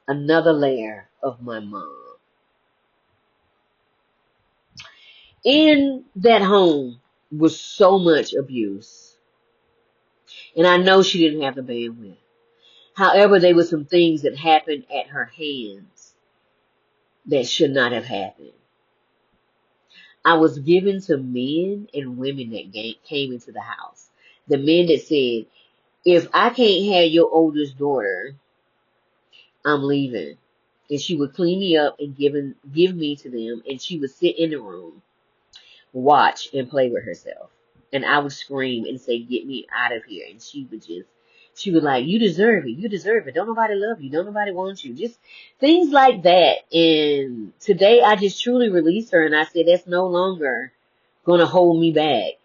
another layer of my mom. In that home was so much abuse. And I know she didn't have the bandwidth. However, there were some things that happened at her hands that should not have happened. I was given to men and women that came into the house. The men that said, if I can't have your oldest daughter, I'm leaving. And she would clean me up and give me to them, and she would sit in the room, watch, and play with herself. And I would scream and say, get me out of here. And she would like, you deserve it. You deserve it. Don't nobody love you. Don't nobody want you. Just things like that. And today I just truly released her, and I said, that's no longer going to hold me back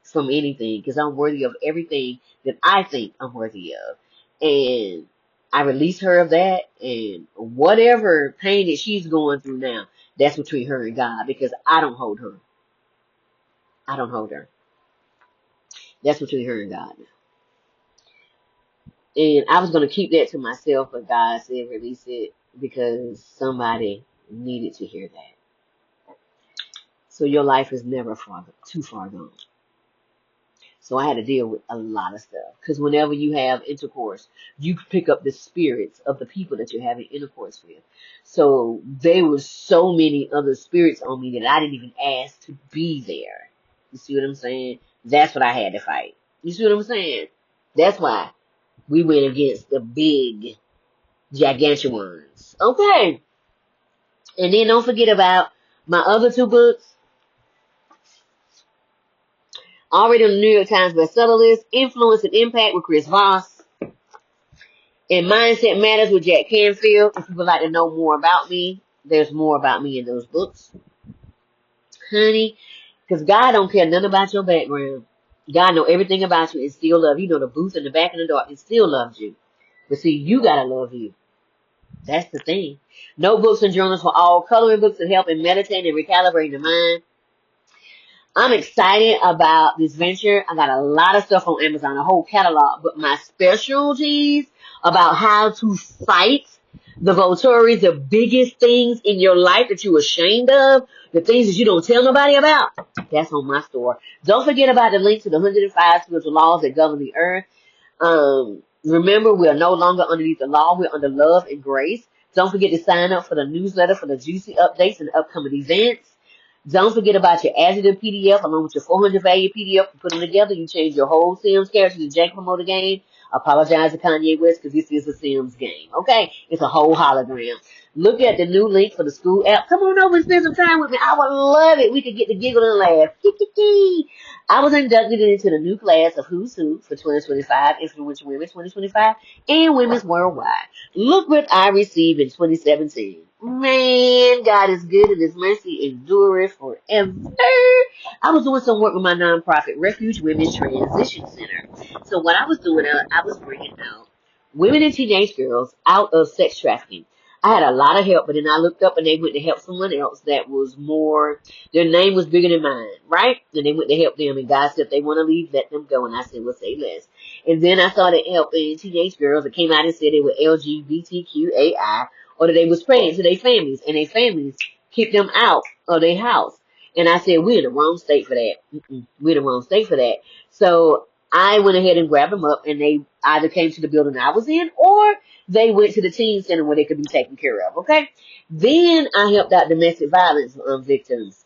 from anything, because I'm worthy of everything that I think I'm worthy of. And I release her of that, and whatever pain that she's going through now, that's between her and God, because I don't hold her. I don't hold her. That's between her and God now. And I was going to keep that to myself, but God said release it because somebody needed to hear that. So your life is never too far gone. So I had to deal with a lot of stuff. Because whenever you have intercourse, you pick up the spirits of the people that you're having intercourse with. So there were so many other spirits on me that I didn't even ask to be there. You see what I'm saying? That's what I had to fight. You see what I'm saying? That's why we went against the big, gigantic ones. Okay. And then don't forget about my other two books. Already on the New York Times bestseller list, Influence and Impact with Chris Voss, and Mindset Matters with Jack Canfield. If you would like to know more about me, there's more about me in those books. Honey, because God don't care nothing about your background. God know everything about you and still love you. You know the booth in the back of the door and still loves you. But see, you gotta love you. That's the thing. Notebooks and journals for all, coloring books that help in meditating and recalibrating the mind. I'm excited about this venture. I got a lot of stuff on Amazon, a whole catalog, but my specialties about how to fight the Volturi, the biggest things in your life that you're ashamed of, the things that you don't tell nobody about, that's on my store. Don't forget about the link to the 105 spiritual laws that govern the earth. Remember, we are no longer underneath the law. We're under love and grace. Don't forget to sign up for the newsletter for the juicy updates and upcoming events. Don't forget about your Adjective PDF along with your 400 value PDF. You put them together, you change your whole Sims character to Jack Promoter game. Apologize to Kanye West because this is a Sims game. Okay? It's a whole hologram. Look at the new link for the school app. Come on over and spend some time with me. I would love it. We could get to giggle and laugh. I was inducted into the new class of Who's Who for 2025, Influential Women 2025, and Women's Worldwide. Look what I received in 2017. Man, God is good and His mercy endureth forever. I was doing some work with my nonprofit, Refuge Women's Transition Center. So what I was doing, I was bringing out women and teenage girls out of sex trafficking. I had a lot of help, but then I looked up and they went to help someone else that was more, their name was bigger than mine, right? And they went to help them, and God said if they want to leave, let them go. And I said, well, say less. And then I started helping teenage girls that came out and said they were LGBTQAI, or that they was praying to their families, and their families kicked them out of their house. And I said, we're in the wrong state for that. We're in the wrong state for that. So I went ahead and grabbed them up, and they either came to the building I was in, or they went to the teen center where they could be taken care of, okay? Then I helped out domestic violence victims.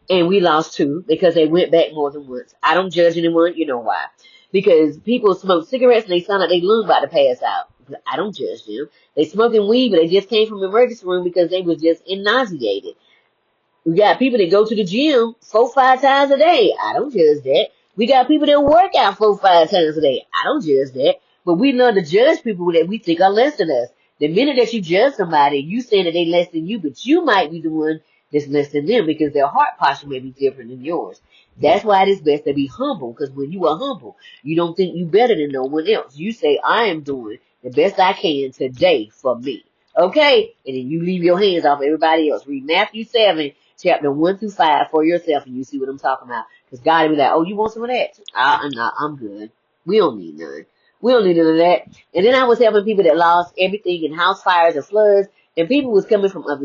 And we lost 2 because they went back more than once. I don't judge anyone. You know why. Because people smoke cigarettes and they sound like they lung about to pass out. But I don't judge them. They smoking weed, but they just came from the emergency room because they was just nauseated. We got people that go to the gym 4-5 times a day. I don't judge that. We got people that work out 4-5 times a day. I don't judge that. But we love to judge people that we think are less than us. The minute that you judge somebody, you saying that they less than you, but you might be the one that's less than them because their heart posture may be different than yours. That's why it is best to be humble, because when you are humble, you don't think you better than no one else. You say, I am doing the best I can today for me. Okay? And then you leave your hands off everybody else. Read Matthew 7, chapter 1-5 for yourself, and you see what I'm talking about. Because God will be like, oh, you want some of that? No, I'm good. We don't need none. We don't need none of that. And then I was helping people that lost everything in house fires and floods, and people was coming from other